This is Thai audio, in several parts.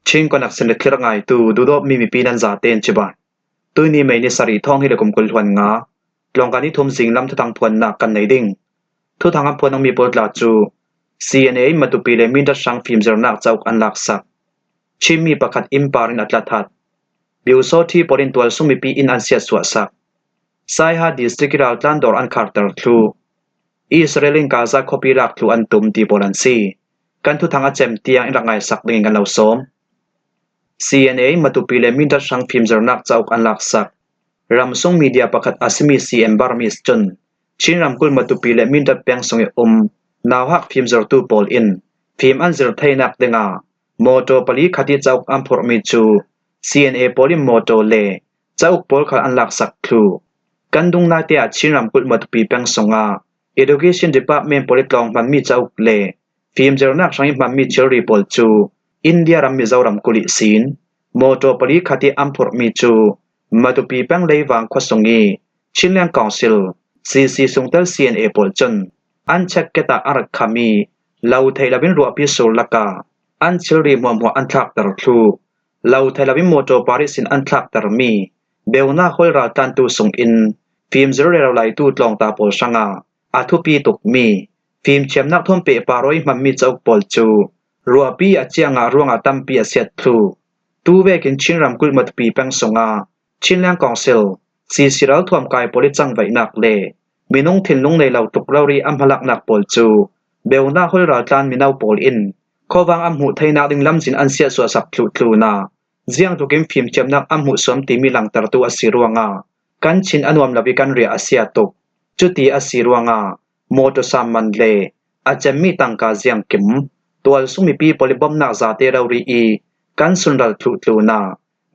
ชิงกนักเสนคิรง่ายตูดูดอบมีปีนันซาเตนจิบะตุยนี่ไม่นิสรีท่องให้เดกุมกุลทวนงาลองการที่ทุมสิงลำทุทังพวนนักกันในดิ่งทุทังอัพวนต้องมีปวดลาจู CNA มาตุปีเลมินดัชชังฟิล์มเจรนักเจ้าอันลักษักชิมมีประคัดอิมปารินอัตลาทัดบิวโซที่ปรินตัวสุมีปีอินอันเสียสวสักไซฮาดิสตริกรัลตันดอร์อันคาร์เตอร์คลูอิสราเอลินกาซาคอปีรักคลูอันตุมตีโปลันซีกันทุทังอาเจมเตียงอินรังไงสักดิ่งกันเหล่าสมCNA มาตุปีเลมินดัชชังฟิล์มเจรนักเจ้าอันลักษักรำส่งมีเดียประคัดอาซิมี CM บาร์มิสจนชินรำกุลมาตุปีเลมินดัดเปียงสงเอนาวฮักฟิล์มเจรตูโปลอินฟิล์มอันเจรไทนักเดงาโมโตปลีคดีเจ้าอัมพอร์มิจู CNA โปลิมโมโตเลเจ้าโปลขัดอันลักษักคลูกันดุงนาเตียชินรำกุลมาตุปีเปียงสงา Education Department โปลิตลองมันมีเจ้าเลฟิล์มเจรนักสังมันมีเชอรีโปลจูอินเดียรำมีเจ้ารำกุลิสินโมโตปลีคดีอัมพอร์มิจูมาตุปีเปียงเลวังควสงีชินเลียงกองซิล CC สุงเตล CNA โปลจนอันเช็กเกตาอารักคามีลาวไทยลาวินรัวพิสูลกาอันเชอรีมัวมัวอันทักตรคลูลาวไทยลาวินโมโตปาริสินอันทักตรมีเบลนาฮอลราตันตูสุงอินฟิล์มเจรเรลายตูตลองตาโปลชังาอาทุปีตุกมีฟิล์มเชมนักท่วมเปปารอยมันมีเจ้าโปลจูรัวปีอาเจียงารวงอาตัมปีอาเซียตคลูตูเวกินชินรำกุลมัตปีแปงสงาชินเลียงกองซิลซีซิรัลท่วมกายโปลิจังไว้นักเลมีนงถิ่นลงในเหล่าตุกเรารีอัมพลักนักโปลจูเบลนาฮอลราตันมีนาวโปลอินขอวางอัมหูไทยนักดิงลำจินอันเสียสวสักคลูนาเจียงตุกิมฟิล์มเจมนักอัมหูสวมตีมีหลังตรตัวอสิรวงากันชินอนุมลวิกันเรียอาเซียตุกจุตีอสิรวงาโมโตซามันเลอาจจะมีตังกาเจียงกิมตัวสุมีปีโปลิบอมนักซาเตเรารีอีกันสุนรัลคลูนา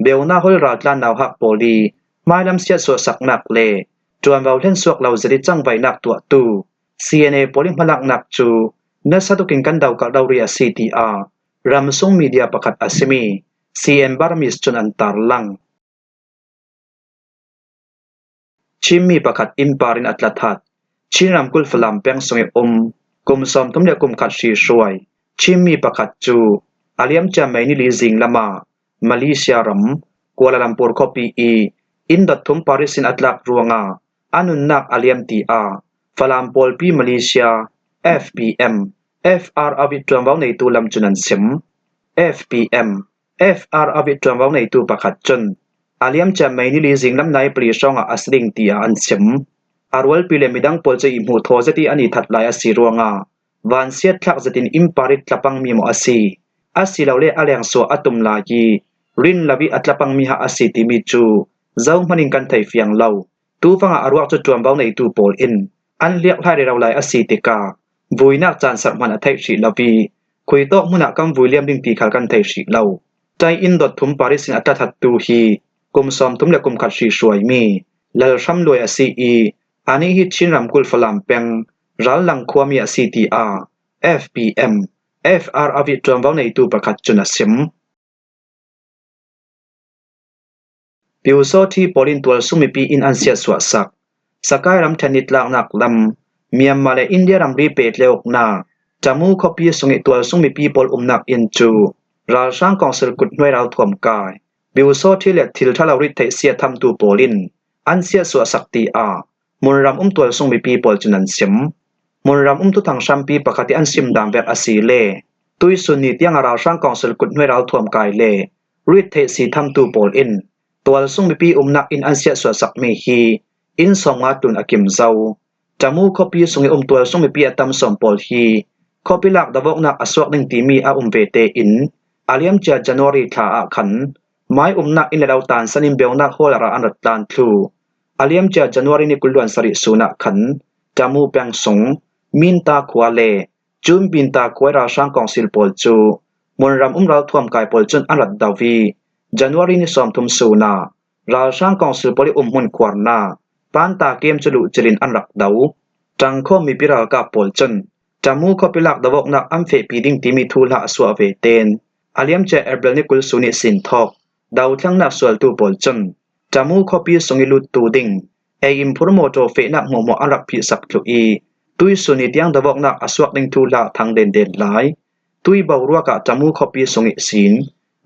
เบลนาฮอลราตันนาวฮักโปลีไม่ลำเสียสวสักนักเลจวนเราเล่นสวกเราจะได้จังไว้นักตัวตู CNA โปลิมพลักนักจูเนื้อสัตุกินกันดาวกับเราเรีย CTR รำส่งมีเดียประคัดอาซิมี CM บาร์มิสจนอันตารลังชิมมีประคัดอิมปารินอัตลาทัดชินรำกุลฟลามเปียงสงกุมสอมทุมเดียกุมขัดชีช่วยชิมมีประคัดจูอาเลียมจะไม่นิลิซิงละมาเลเซียรำกัวลาลัมปุร์คอปีอีอินดัดทุมปาริสินอัตลักรวงาอานุนนักอาเลียมตีอาฟลามปอลปีมาเลเซีย FPM FR อวิตรวมวาวในตูลำจุนันซิม FPM FR อวิตรวมวาวในตูประคัดจนอาเลียมจะไม่นิลิซิงลำในปรีช่องอัสลิงตีอาอันซิมอารวลปีเลมิดังปอลจะอิมหูโทจะที่อันนี้ทัดลายอสิรวงาวันเสียดทักจะตินอิมปาริตละปังมีโมอซีอาศิลาเลอาเลียงสัวอัตุมลายีรินลาวิอัตละปังมีหาอาศิติมิจูเจ้ามันิงกันไทยเฟียงเล่าตูฟังอารวกจะจวมเบาในตูโปลอินอันเลียกให้เราลายอาศิติกาวุยนักจานสักมันอัตไทยศิลาวีคุยโตมุนักกำวุยเลียมดิงตีขัดกันไทยศิลาใจอินดดทุมปาริสินอัตทัดตูฮีกุมซอมทุมเล็กกุมขัดชีช่วยมีแล้วช้ำรวยอาซีอีอันนี้ฮิตชินรำกุลฟลามเปงรัลลังความีอาซีทีอาร์ FPM FR อวิตรวมวาวในตูประคัดจุนซิมปิวโซที่ปอลินตัวสุมีปีอินอันเสียสวสักสกายรำเทนิตลากนักลำเมียนมาและอินเดียรำรีเปตเลวกนาจมูกคบีสุงิตัวสุมีปีปอลนักอินจูราช่างกองสกุลหน่วยเราถ่วมกายปิวโซที่เล็กทิลทาลาริเทเสียทำตูปอลินอันเสียสวสักตีอามุนรำตัวสุมีปีปอลจุนันซิมมุนรำตุทางชัมปีปกติอันซิมดามแบบอาศีเลตุยสุนิตยังราช่างกองสกุลหน่วยเราถ่วมกายเลริเทสีทำตูปอลินตัวสุมีปีนักอินอันเสียสวสักเมฮีอินสองมาตุนอากิมเจ้าจมูกคบีสุงิตัวสุมีปีตัมสมปอลฮีคบิลักดาวกนักอสวกหนึ่งตีมีอาเวเตอินอาเลียมเจจันวารีทาอาขันไม้นักอินเลวตานสันิมเบลนักโฮลาราอันรัตตานทูอาเลียมเจจันวารีนิกุลวันสริสุนักขันจมูกเปียงสงมินตาควาเลจุนบินตาควายราช่างกองสิลปอลจูมุนรำเราท่วมกายปอลจุนอันรัตดาวีจันวารีนิสอมทุมสูนาราช่างกองสิลปอลิหุ่นควารนาปานตาเกมจลุจลินอันรักดาวจังข้อมีปิรากาปอลจุนจมูกปิลักดาวกนักอัมเฟปีดิงที่มีทูลาสวาเวเตนอาเลียมเจเอเบลนิกุลสุนิสินทอกดาวทั้งนักสวลตูปอลจุนจมูกปีสงิลุตูดิงเออิมพรโมโตเฟนักโมโมอันรักพิสักลุอีตุยสุนิยังดาวกนักอสวกดิงทูลาทางเด่นหลายตุยเบารัวกะจมูกปีสงิสิน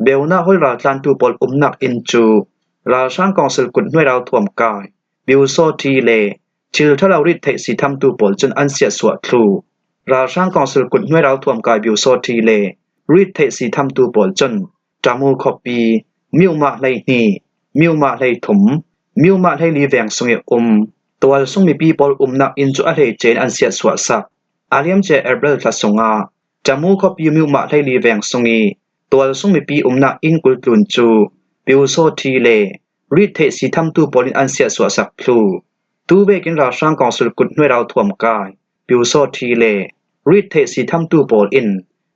เบลนาห้อยราตานตูปอลนักอินจูราช่างกองสิลกุดห้วยเราถ่วมกายบิวโซทีเลชิลทะเลาริดเทสีทำตูปอลจนอันเสียสวดครูราช่างกองสิลกุดห้วยเราถ่วมกายบิวโซทีเลริดเทสีทำตูปอลจนจามูคอปีมิวมาไลนีมิวมาไลถมมิวมาไลลีแวงสงเอตัวส่งมีปีปอลนักอินจูอะไรเจนอันเสียสวดสักอาเลียมเจเอเบลทัสงาจามูคอปีมิวมาไลลีแวงสงเอตัวส่งมีปีนักอินกุลตุนจูบิวโซทีเลริดเทสีทำตูปอลินอันเสียสวดสักพลูตูเบกินราช่างกองสุลกุดห้วยเราถ่วมกายบิวโซทีเลริดเทสีทำตูปอลิน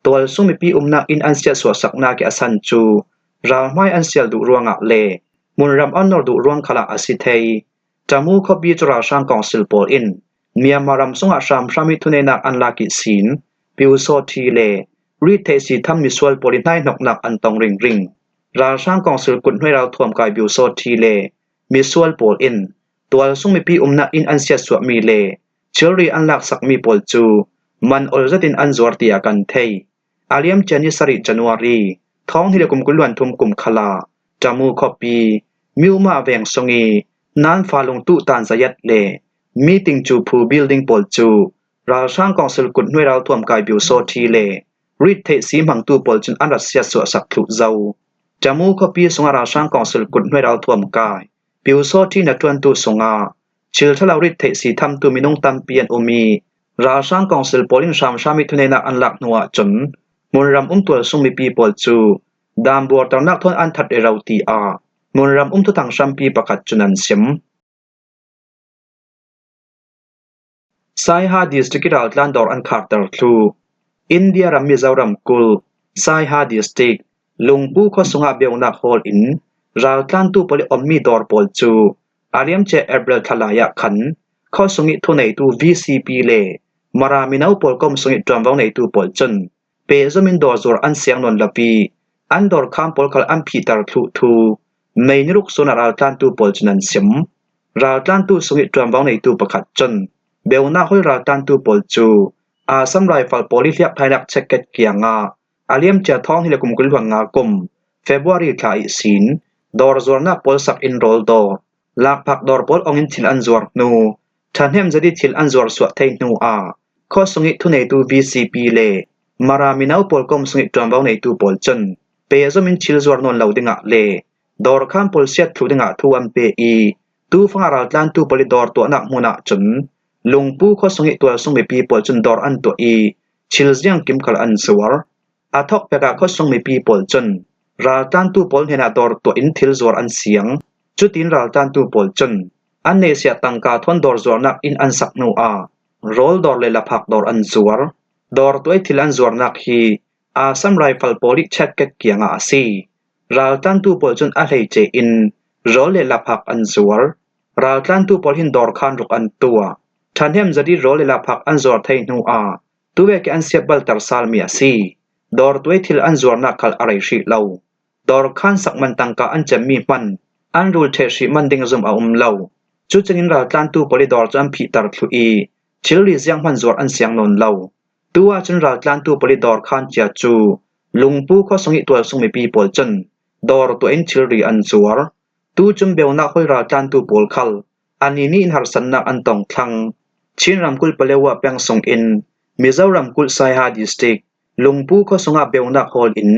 ตัวส่งมีปีนักอินอันเสียสวดสักนาเกอสันจูราไม่อันเสียดุรวงอักเลมุนรำอันนอดุรวงขลักอสิเทยจามูคบีจราช่างกองสิลปอลินเมียมารำสงอาชามพระมิทุเนนักอันลากิศีนบิวโซทีเลริดเทสีทำมิสวลปอลินให้หนักอันตองริงราช่างกองสิลกุดห้วยเราถ่วมกายบิวโซทีเลมิสวลปอลินตัวส่งมีปีนักอินอันเสียสวดมีเลเชอรีอันลักสักมีปอลจูมันอลจะตินอันจวรตียกันเทยอาเลียมเจนิสริจันวารีท้องฮิเลกุมกุลวันทุมกุมขลาจามูคอปีมิวมาแวงสงีนานฟาลงตุตานสยัดเลมีติงจูพูบิลดิ้งปอลจูราช่างกองสิลกุดห้วยเราถ่วมกายบิวโซทีเลริดเทสีมังตูปอลจนอันรัสเซียสวสักทุเจ้าจามูคอปีสงราช่างกองสิลกุดห้วยเราถ่วมกายบิวโซที่นัดวนตูสงาชิลทะลาริดเทสีทำตูมินงตัมเปียนอุมีราช่างกองสิลปอลินชามชามิทุเนนักอันลักนัวจนมุนรำตัวส่งมีปีปอลจูดามบัวตอนนักทนอันทัดเอราตีอามุนรำทุตังชัมปีประคัดจุนันเสียมไซฮาดิสตริกรัลลันดอร์อันคาร์เตอร์ทูอินเดียรัมมิซารัมกุลไซฮาดิสตริกลุงปูข้อสงอาเบียงนักฮอลอินรัลลันตูปลิอมมีดอร์ปอลจูอาเลียมเจเอเบลทลายะขันข้อสงิทุนในตู VCP เลมารามินาวปอลกอมสงิจอมวังในตูปอลจนเปซมินดอร์จอร์อันเสียงนนลปีอันดอร์คามปอลคลอันพีตาร์ทูไม่นิรุกโซนารัลลันตูปอลจนันเสียมรัลลันตูสงิจอมวังในตูประคัดจนเบลนาห้อยรัลลันตูปอลจูอาซัมไรฟัลปอลิเลียภายนักเช็คเก็ตเกียงาอาเลียมเจท้องฮิเลกุมกุลวังงากุมเฟบรุรีคาอิสินดอร์จอร์นักปอลสักอินโรลดอร์ลักพักดอร์ปอลองอินทิลอันจวร์นูทันเฮมจะดิทิลอันจวร์สวดเทนูอาข้อสงิทุนในตู VCP เลมารามินาวปอลกอมสงิจอมวังในตูปอลจนเปซมินชิลจวร์นนเหลาดิงะเลดอร์คามปอลเซียทรูดิงะทูอัมเปอีตูฟังอารัลลันตูปอลิดอร์ตัวนักมุนาจนลุงปูข้อสงิตัวสงมีปีปอลจนดอร์อันตัวอีชิลยังกิมคัลอันสวร์อาทอกเปกาข้อสงมีปีปอลจนรัลลันตูปอลเฮนาดอร์ตัวอินทิลจวร์อันเสียงจุดอินรัลลันตูปอลจนอันเนเซียตังกาทวนดอร์จวร์นักอินอันสักนูอาโรลดอร์เลลพักดอร์อันจวร์ดอร์ตัวทิลอันจวร์นักฮีอาซัมไรฟัลปอลิเช็คเก็ตเกียงอาซีรัลลันตูปอลจนอะไรเจอินโรลเลลพักอันจวร์รัลลันตูปอลหินดอร์คานรุกอันตัวทันเฮมจะดีโรลเลลพักอันจวร์ไทนูอาตัวเวกอันเสียบัลตาร์ซาลมีอาซีดอร์ตัวทิลอันจวร์นักคัลอะไรชีเลาดอร์คานสักมันตังกาอันจะมีมันอันรูลเทชิมันดิงซุมอาเลาจุดจินรัลลันตูปอลิดอร์จัมพีตาร์ทูอีชิลลิเซียงมันจวร์อันเสียงนนเลาตัวจินรัลลันตูปอลิดอร์คานเจียจูลุงปูข้อสงิตัวสงมีปีปอลจนดอร์ตัวเอ็นชิลรีอันจวร์ตูจุมเบลนักห้อยรัลลันตูปอลคัลอันนี้นี่อินหาร์สันนักอันตองทังชินรำกุลเปเลวะเปียงสงอินมิซารำกุลไซฮาดิสติกลุงปูข้อสงอาเบลนักฮอลอิน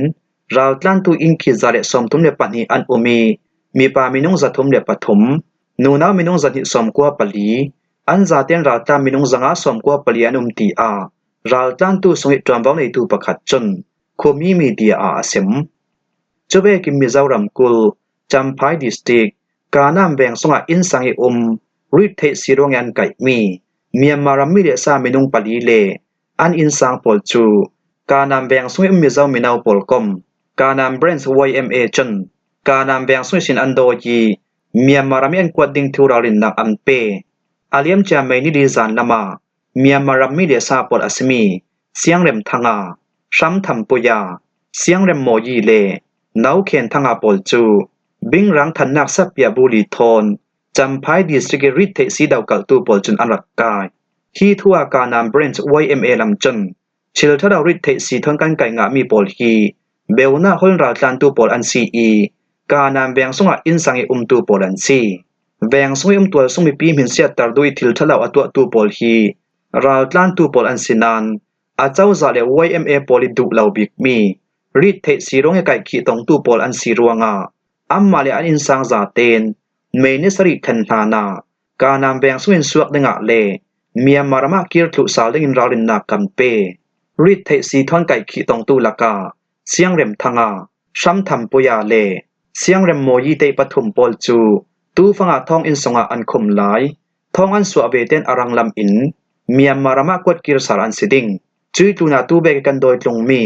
รัลลันตูอินคิซาเลสมทุมเลปันีอันอุมีปามินงจัตุมเลปฐมนูนามินงจัติสมกัวปลีอันจาเตียนรัลตามินงจังอาสมกัวปลีอันตีอารัลลันตูสงอิตรวมวังในตูประคัดจนคุมีเดียอาเซมเจเวกิมมิซารำกุลจัมพายดิสติกกานามแวงสงอาอินสังอิริดเทสิโรงยันไก่มีเมียมารามิเลซามินุงปลีเลอันอินสังปอลจูกานามแวงสงอิมิซามินาวปอลกอมกานามเบรนส์ YMA จนกานามแวงสงสินอันโดยีเมียมารามิอันกวดดิงทูราลินนักอัมเปอาเลียมจาไม่นิดิซานลามาเมียมารามิเลซาปอลอัสมีเสียงเรมทังอาชัมทัมปุยาเสียงเรมโมยีเลนาวเคนทังอาปอลจูบิงรังทันนักสับยาบุลีทอนจำพายดิสตริกริเทสีดาวกัลตูปอลจนอันรักกายฮีทัวกานามเบรนส์ YMA ลำจนชิลทดาวริเทสีทอนกันไก่งามีปอลฮี เบลนาคนราตานตูปอลอันซีอีกานามแบงซุงอินสังอิตูปอลอันซีแบงซุงตัวซุงมีปีมินเสียตัดด้วยทิลทะลาวตัวตูปอลฮีราตานตูปอลอันซินานอาเจ้าซาเล YMA ปอลิดุลาวบิกมีรีดเทซีรงให้ไก่ขีตองตูปอลอันซีรัวงาอัมมาเลอันอินสังซาเตนเมนิสริคันธานากานามแบงซุงสวกดงะเลเมียมารมากิรทุสาลดินราลินนากัมเปรีดเทซีทอนไก่ขีตองตูลากาเสียงเร็มทางาชัมทัมปุยาเลเสียงเร็มโมยีเตปฐุมปอลจูตูฟังอาทองอินสงาอันคมหลายทองอันสวเวเตนอรังลำอินเมียมารมากวดกิรสารันสิดิงจุยตูนาตูเบกกันโดยตรงมี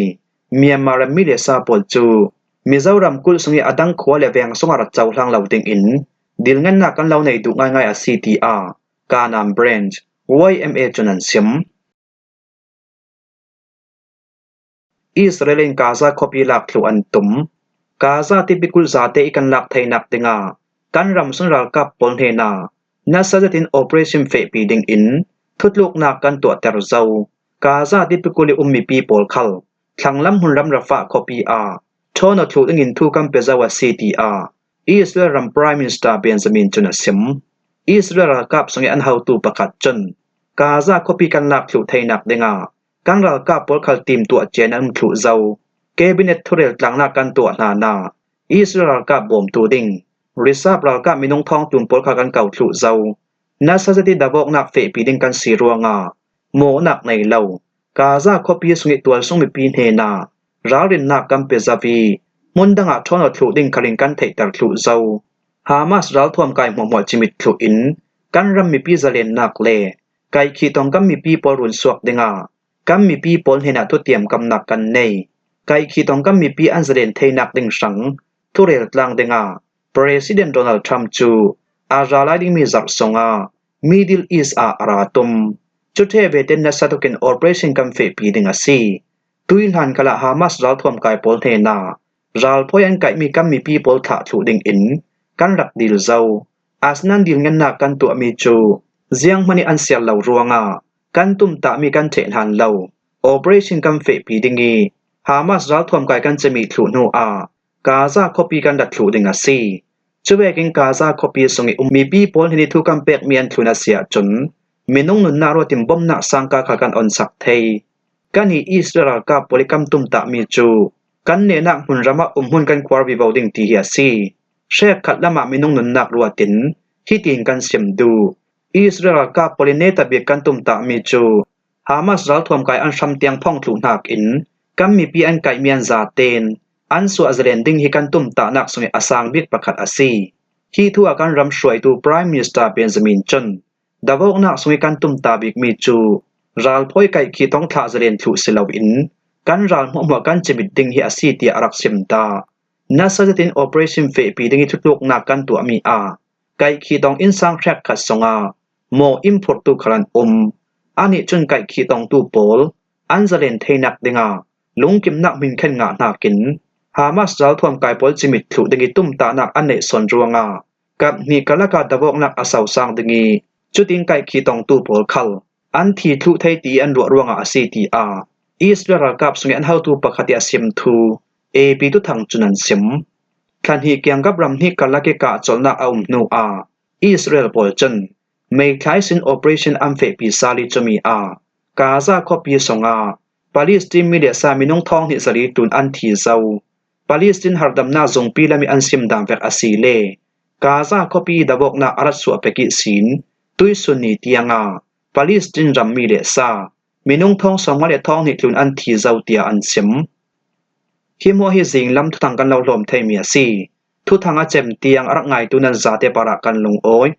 เมียมารมิเลซาปอลจูมิเจ้ารำกุลสงอดังขัวเลเวงสงารัดเจ้าหลังเหล่าติงอินดิลเงินนักกันเหล่าในดุง่ายๆอาCTRกานามเบรนจ์ YMA จนันซิมอิสราเอลกาซาคอปีลักลุอันตุมกาซาติปิกุลซาเตอิกันลักไทยนักติงากันรำสุนรัลกับปนเฮนานัสซัตินโอเปอเรชั่นเฟปีดิงอินทุดลูกนักกันตัวเตรเจ้ากาซาติปิกุลิมีปีปอลคัลทั้งลำหุ่นรำรฟะคอปีอาชอนอทลูดิงอินทูกัมเปซาวะCTRอิสราเอลรำ Prime Minister Benjamin จุนซิมอิสราเอลกับสงอันเฮาตูประกาศจนกาซาคอปีกันลักลุไทยนักดิงากังรัลกับปอลคัลทีมตัวเจนันทุเจ้าแคบิเนตทุเรลตังนักกันตัวนาอิสราเอลกับบอมตูดิงริซาบรัลกับมินงทองตุนปอลคัลกันเก่าทุเจ้านัสซัติดาบอกนักเฟปีดิงกันสีรัวงาโมนักในเหล่ากาซาคอปีสงตัวสงมีปีเฮนารารินนักกัมเปซาวีมุนดังอาทอนอทลูดิงคลิงกันเทตัลทุเจ้าฮามาสรัลทวมกายหมอจิมิตทุอินกันรำมีปีซาเลนนักเลไกขีตองกัมมีปีปอรุนสวกดิงากัมมีปีปอลเฮนาทุเตียมกำนักกันในไกขีตองกัมมีปีอันซาเลนเทนักดิงสังทุเรลตลังดิงาPresident Donald Trump จูอาราลาดิงมีจักสงา Middle East อาราตุมจุดเทเวเตนนัสตุกิน Operation กัมเฟปีดิงอาซีตุยหันกะละฮามาสรัลทวมกายปอลเทนารัลพอยันไกมีกัมมีปีปอลถาทุดิงอินกันรักดิลเจ้าอาสนันดิลเงินนักกันตัวมีจูเจียงมันอันเสียเหล่ารัวงากันตุมตะมีกันเทนหันเหล่า Operation กัมเฟปีดิงีฮามาสรัลทวมกายกันจะมีทุโนอากาซาคอปีกันดัดทุดิงอาซีช่วยกินกาซาคอปีสงมีปีปอลที่ทุกันเปกเมียนทุนเสียจนมีน้องนุนนารติมบอมนักสังกาขกันออนสักเทยกันฮีอิสราเอลกับโพลิกัมตุมตะมีจูกันเนนักหุ่นรำหุ่นกันควาร์วิบาวดิงที่เฮียซีเชคขัดละมามีน้องนุนนักรัวตินที่ตีนกันเสียมดูอิสราเอลกับโพลิเนตเบียกันตุมตะมีจูฮามาสรัลทวมกายอันชัมเตียงพ่องทุนหักอินกันมีปีอันไก่เมียนซาเตนอันสวาเซเลนดิ้งฮิกันตุมตานักสงอสังบิกประคัดอาซีฮีทัวกันรำช่วยตู Prime Minister Benjamin จนดาวกนักสงกันตุมตาบิกมีจูรัลพอยไก่ขีต้องทาเซเลนทุสิลาวินกันรัลหัวกันจะบิดดิ้งฮิอาซีตีอารักซิมตานัสติน Operation เฟปีดิ้งฮิทุกลูกนักกันตัวมีอาไก่ขีต้องอินสังแทรกขัดสงาโมอิมพอร์ตตูครันอันนี้จนไก่ขีต้องตูโปลอันเซเลนเทนักดิงาลุงกิมนักมินเข็นงานักกินฮามาสรัลทวมกายปอลจิมิตทุดิงิตุมตานักอันเนสอนรัวงากับนี่กะละกาดาวกนักอาสาวสังดิงีจุดิงไก่ขีตองตูปอลคัลอันที่ทุไทตีอันรัวรัวงาCTRอิสราเอลกับสงอันเฮาตูปะคติอาซิมทูปีตุทังจุนันซิมคันฮีเกียงกับรำฮีกะละเกกะจลนักเอานูอาอิสราเอลปอลจันไม่คล้ายสิน Operation อัมเฟปีซาลิจมีกาซาคอปีสงาปาเลสไตน์มีเดซามินงทองฮิสรีตุนอันทีเจ้าปาเลสไตน์ฮาร์ดัมนาจงปีและมีอันซิมดามเวกอาซีเลกาซาคอปีดาวกนาอารัสสัวเปกิสินตุยสุนีเตียงปาเลสไตน์รัมมีเดซามินงทองสองมาเลทองฮิตุนอันทีเจ้าเตียอันซิมฮิมัวฮิซิงลำทุทังกันเราลมไทยเมียซีทุทังอาเจมเตียงรักไงตุนันซาเตปารักกันลงโอย